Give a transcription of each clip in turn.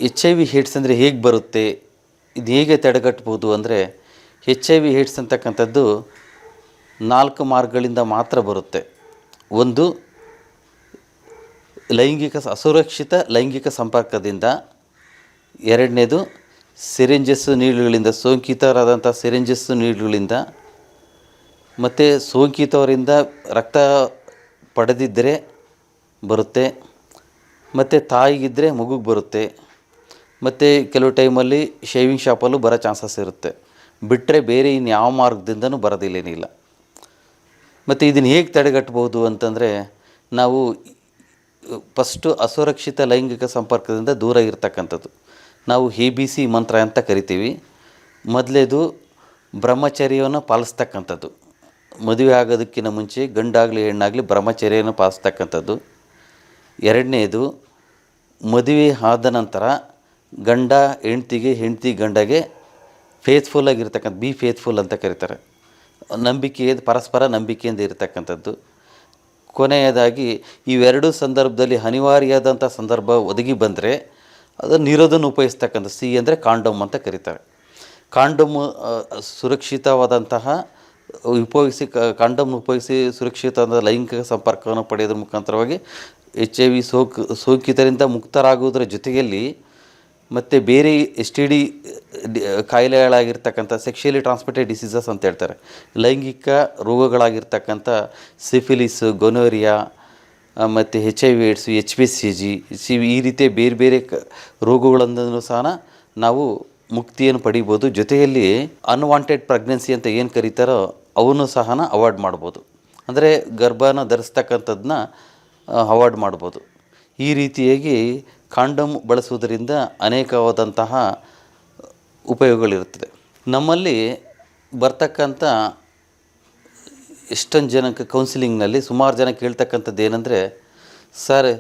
HIV AIDS ಅಂದರೆ ಹೇಗೆ ಬರುತ್ತೆ, ಇದು ಹೇಗೆ ತಡೆಗಟ್ಬೋದು ಅಂದರೆ, HIV ಏಡ್ಸ್ ಅಂತಕ್ಕಂಥದ್ದು 4 ಮಾರ್ಗಗಳಿಂದ ಮಾತ್ರ ಬರುತ್ತೆ. ಒಂದು, ಅಸುರಕ್ಷಿತ ಲೈಂಗಿಕ ಸಂಪರ್ಕದಿಂದ. ಎರಡನೇದು, ನೀಡುಗಳಿಂದ, ಸೋಂಕಿತರಾದಂಥ ನೀಡುಗಳಿಂದ. ಮತ್ತು ಸೋಂಕಿತವರಿಂದ ರಕ್ತ ಪಡೆದಿದ್ದರೆ ಬರುತ್ತೆ. ಮತ್ತು ತಾಯಿಗಿದ್ದರೆ ಮಗುಗೆ ಬರುತ್ತೆ. ಮತ್ತು ಕೆಲವು ಟೈಮಲ್ಲಿ ಶೇವಿಂಗ್ ಶಾಪಲ್ಲೂ ಬರೋ ಚಾನ್ಸಸ್ ಇರುತ್ತೆ. ಬಿಟ್ಟರೆ ಬೇರೆ ಇನ್ಯಾವ ಮಾರ್ಗದಿಂದನೂ ಬರೋದಿಲ್ಲೇನಿಲ್ಲ. ಮತ್ತು ಇದನ್ನು ಹೇಗೆ ತಡೆಗಟ್ಬೋದು ಅಂತಂದರೆ, ನಾವು ಫಸ್ಟು ಅಸುರಕ್ಷಿತ ಲೈಂಗಿಕ ಸಂಪರ್ಕದಿಂದ ದೂರ ಇರತಕ್ಕಂಥದ್ದು ನಾವು ABC ಮಂತ್ರ ಅಂತ ಕರಿತೀವಿ. ಮೊದಲೇದು ಬ್ರಹ್ಮಚರ್ಯವನ್ನು ಪಾಲಿಸ್ತಕ್ಕಂಥದ್ದು. ಮದುವೆ ಆಗೋದಕ್ಕಿಂತ ಮುಂಚೆ ಗಂಡಾಗಲಿ ಹೆಣ್ಣಾಗಲಿ ಬ್ರಹ್ಮಚರ್ಯವನ್ನು ಪಾಲಿಸ್ತಕ್ಕಂಥದ್ದು. ಎರಡನೇದು, ಮದುವೆ ಆದ ನಂತರ ಗಂಡ ಹೆಂಡ್ತಿಗೆ, ಹೆಂಡ್ತಿ ಗಂಡಗೆ ಫೇತ್ಫುಲ್ಲಾಗಿರ್ತಕ್ಕಂಥ, ಬಿ ಫೇತ್ಫುಲ್ ಅಂತ ಕರೀತಾರೆ. ಪರಸ್ಪರ ನಂಬಿಕೆಯಿಂದ ಇರತಕ್ಕಂಥದ್ದು. ಕೊನೆಯದಾಗಿ ಇವೆರಡೂ ಸಂದರ್ಭದಲ್ಲಿ ಅನಿವಾರ್ಯವಾದಂಥ ಸಂದರ್ಭ ಒದಗಿ ಬಂದರೆ ಅದನ್ನು ಇರೋದನ್ನು ಉಪಯೋಗಿಸ್ತಕ್ಕಂಥ, C ಅಂದರೆ ಕಾಂಡೋಮ್ ಅಂತ ಕರೀತಾರೆ. ಕಾಂಡೋಮ್ ಸುರಕ್ಷಿತವಾದಂತಹ ಕಾಂಡೋಮ್ ಉಪಯೋಗಿಸಿ ಸುರಕ್ಷಿತವಾದ ಲೈಂಗಿಕ ಸಂಪರ್ಕವನ್ನು ಪಡೆಯೋದ್ರ ಮುಖಾಂತರವಾಗಿ HIV ಸೋಂಕಿತರಿಂದ ಮುಕ್ತರಾಗುವುದರ ಜೊತೆಯಲ್ಲಿ ಮತ್ತು ಬೇರೆ STD ಕಾಯಿಲೆಗಳಾಗಿರ್ತಕ್ಕಂಥ ಸೆಕ್ಷುಯಲಿ ಟ್ರಾನ್ಸ್ಮಿಟೆಡ್ ಡಿಸೀಸಸ್ ಅಂತ ಹೇಳ್ತಾರೆ, ಲೈಂಗಿಕ ರೋಗಗಳಾಗಿರ್ತಕ್ಕಂಥ ಸಿಫಿಲಿಸ್, ಗೊನೋರಿಯಾ ಮತ್ತು HIV ಏಡ್ಸು, HPCG, ಈ ರೀತಿಯ ಬೇರೆ ಬೇರೆ ರೋಗಗಳನ್ನು ಸಹ ನಾವು ಮುಕ್ತಿಯನ್ನು ಪಡಿಬೋದು. ಜೊತೆಯಲ್ಲಿ ಅನ್ವಾಂಟೆಡ್ ಪ್ರೆಗ್ನೆನ್ಸಿ ಅಂತ ಏನು ಕರೀತಾರೋ ಅವನ್ನು ಸಹ ಅವಾಯ್ಡ್ ಮಾಡ್ಬೋದು. ಅಂದರೆ ಗರ್ಭನ ಧರಿಸ್ತಕ್ಕಂಥದ್ದನ್ನ ಅವಾಯ್ಡ್ ಮಾಡ್ಬೋದು. ಈ ರೀತಿಯಾಗಿ ಕಾಂಡೋಮ್ ಬಳಸುವುದರಿಂದ ಅನೇಕವಾದಂತಹ ಉಪಯೋಗಗಳಿರುತ್ತದೆ. ನಮ್ಮಲ್ಲಿ ಬರ್ತಕ್ಕಂಥ ಎಷ್ಟೊಂದು ಜನಕ್ಕೆ ಕೌನ್ಸಿಲಿಂಗ್ನಲ್ಲಿ ಸುಮಾರು ಜನ ಕೇಳ್ತಕ್ಕಂಥದ್ದು ಏನಂದರೆ, ಸರ್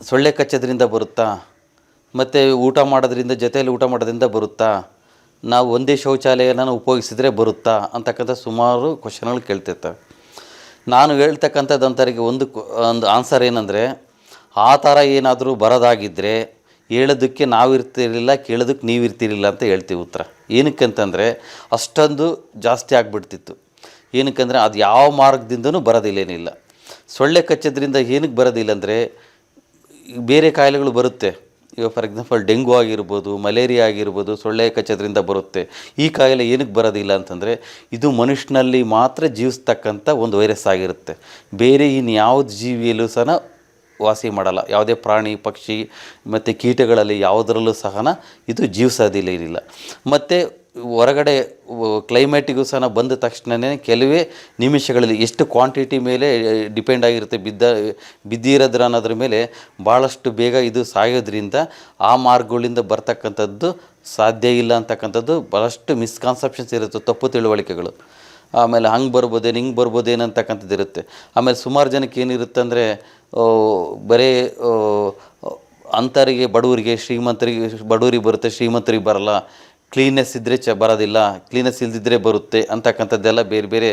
ಸೊಳ್ಳೆ ಕಚ್ಚೋದ್ರಿಂದ ಬರುತ್ತಾ, ಮತ್ತು ಜೊತೆಯಲ್ಲಿ ಊಟ ಮಾಡೋದ್ರಿಂದ ಬರುತ್ತಾ, ನಾವು ಒಂದೇ ಶೌಚಾಲಯನ ಉಪಯೋಗಿಸಿದರೆ ಬರುತ್ತಾ ಅಂತಕ್ಕಂಥ ಸುಮಾರು ಕ್ವಶನ್ಗಳು ಕೇಳ್ತಿರ್ತಾರೆ. ನಾನು ಹೇಳ್ತಕ್ಕಂಥದ್ದು ಅಂಥವ್ರಿಗೆ ಒಂದು ಆನ್ಸರ್ ಏನಂದರೆ, ಆ ಥರ ಏನಾದರೂ ಬರೋದಾಗಿದ್ದರೆ ಹೇಳೋದಕ್ಕೆ ನಾವು ಇರ್ತಿರಲಿಲ್ಲ, ಕೇಳೋದಕ್ಕೆ ನೀವು ಇರ್ತಿರಲಿಲ್ಲ ಅಂತ ಹೇಳ್ತೀವಿ ಉತ್ತರ. ಏನಕ್ಕಂತಂದರೆ ಅಷ್ಟೊಂದು ಜಾಸ್ತಿ ಆಗಿಬಿಡ್ತಿತ್ತು. ಏನಕ್ಕಂದರೆ ಅದು ಯಾವ ಮಾರ್ಗದಿಂದನೂ ಬರೋದಿಲ್ಲೇನಿಲ್ಲ. ಸೊಳ್ಳೆ ಕಚ್ಚೋದ್ರಿಂದ ಏನಕ್ಕೆ ಬರೋದಿಲ್ಲ ಅಂದರೆ, ಬೇರೆ ಕಾಯಿಲೆಗಳು ಬರುತ್ತೆ. ಈಗ ಫಾರ್ ಎಕ್ಸಾಂಪಲ್ ಡೆಂಗು ಆಗಿರ್ಬೋದು, ಮಲೇರಿಯಾ ಆಗಿರ್ಬೋದು, ಸೊಳ್ಳೆ ಕಚ್ಚೋದ್ರಿಂದ ಬರುತ್ತೆ. ಈ ಕಾಯಿಲೆ ಏನಕ್ಕೆ ಬರೋದಿಲ್ಲ ಅಂತಂದರೆ, ಇದು ಮನುಷ್ಯನಲ್ಲಿ ಮಾತ್ರ ಜೀವಿಸ್ತಕ್ಕಂಥ ಒಂದು ವೈರಸ್ ಆಗಿರುತ್ತೆ. ಬೇರೆ ಇನ್ಯಾವುದು ಜೀವಿಯಲ್ಲೂ ಸಹ ವಾಸಿ ಮಾಡಲ್ಲ. ಯಾವುದೇ ಪ್ರಾಣಿ, ಪಕ್ಷಿ ಮತ್ತು ಕೀಟಗಳಲ್ಲಿ ಯಾವುದರಲ್ಲೂ ಸಹ ಇದು ಜೀವಿಸೋದಿಲ್ಲ. ಮತ್ತು ಹೊರಗಡೆ ಕ್ಲೈಮೇಟಿಗೂ ಸಹ ಬಂದ ತಕ್ಷಣವೇ ಕೆಲವೇ ನಿಮಿಷಗಳಲ್ಲಿ ಎಷ್ಟು ಕ್ವಾಂಟಿಟಿ ಮೇಲೆ ಡಿಪೆಂಡ್ ಆಗಿರುತ್ತೆ, ಬಿದ್ದಿರೋದ್ರ ಅನ್ನೋದ್ರ ಮೇಲೆ ಭಾಳಷ್ಟು ಬೇಗ ಇದು ಸಾಯೋದ್ರಿಂದ ಆ ಮಾರ್ಗಗಳಿಂದ ಬರ್ತಕ್ಕಂಥದ್ದು ಸಾಧ್ಯ ಇಲ್ಲ ಅಂತಕ್ಕಂಥದ್ದು ಭಾಳಷ್ಟು ಮಿಸ್ಕಾನ್ಸೆಪ್ಷನ್ಸ್ ಇರುತ್ತೆ, ತಪ್ಪು ತಿಳುವಳಿಕೆಗಳು. ಆಮೇಲೆ ಹಂಗೆ ಬರ್ಬೋದೇನು, ಹಿಂಗೆ ಬರ್ಬೋದೇನು ಅಂತಕ್ಕಂಥದ್ದು ಇರುತ್ತೆ. ಆಮೇಲೆ ಸುಮಾರು ಜನಕ್ಕೆ ಏನಿರುತ್ತೆ ಅಂದರೆ, ಬರೀ ಅಂಥವರಿಗೆ, ಬಡವರಿಗೆ ಬರುತ್ತೆ, ಶ್ರೀಮಂತರಿಗೆ ಬರಲ್ಲ, ಕ್ಲೀನ್ನೆಸ್ ಇದ್ದರೆ ಬರೋದಿಲ್ಲ, ಕ್ಲೀನೆಸ್ ಇಲ್ಲದಿದ್ದರೆ ಬರುತ್ತೆ ಅಂತಕ್ಕಂಥದ್ದೆಲ್ಲ ಬೇರೆ ಬೇರೆ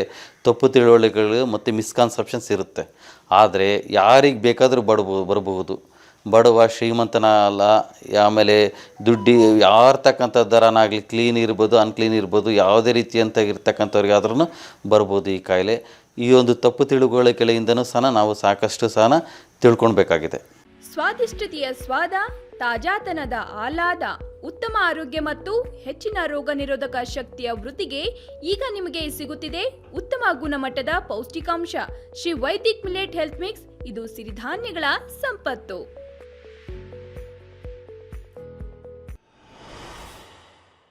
ತಪ್ಪು ತಿಳುವಳಿಕೆಗಳು ಮತ್ತು ಮಿಸ್ಕಾನ್ಸೆಪ್ಷನ್ಸ್ ಇರುತ್ತೆ. ಆದರೆ ಯಾರಿಗೆ ಬೇಕಾದರೂ ಬರಬಹುದು. ಬಡವ ಶ್ರೀಮಂತನ ಅಲ್ಲ, ಆಮೇಲೆ ದುಡ್ಡು ಯಾರ್ತಕ್ಕಂಥದ್ದರನಾಗಲಿ, ಕ್ಲೀನ್ ಇರ್ಬೋದು, ಅನ್ಕ್ಲೀನ್ ಇರ್ಬೋದು, ಯಾವುದೇ ರೀತಿಯಂತ ಇರ್ತಕ್ಕಂಥವ್ರಿಗಾದ್ರೂ ಬರ್ಬೋದು ಈ ಕಾಯಿಲೆ. ಈ ಒಂದು ತಪ್ಪು ತಿಳುವಳಿಕೆಯಿಂದನೂ ಸಹ ನಾವು ಸಾಕಷ್ಟು ಸಹ ತಿಳ್ಕೊಳ್ಬೇಕಾಗಿದೆ. ಸ್ವಾದಿಷ್ಟತೆಯ ಸ್ವಾದ, ತಾಜಾತನದ ಆಹ್ಲಾದ, ಉತ್ತಮ ಆರೋಗ್ಯ ಮತ್ತು ಹೆಚ್ಚಿನ ರೋಗ ನಿರೋಧಕ ಶಕ್ತಿಯ ವೃದ್ಧಿಗೆ ಈಗ ನಿಮಗೆ ಸಿಗುತ್ತಿದೆ ಉತ್ತಮ ಗುಣಮಟ್ಟದ ಪೌಷ್ಟಿಕಾಂಶ Shri Vaidik millet health mix. ಇದು ಸಿರಿಧಾನ್ಯಗಳ ಸಂಪತ್ತು.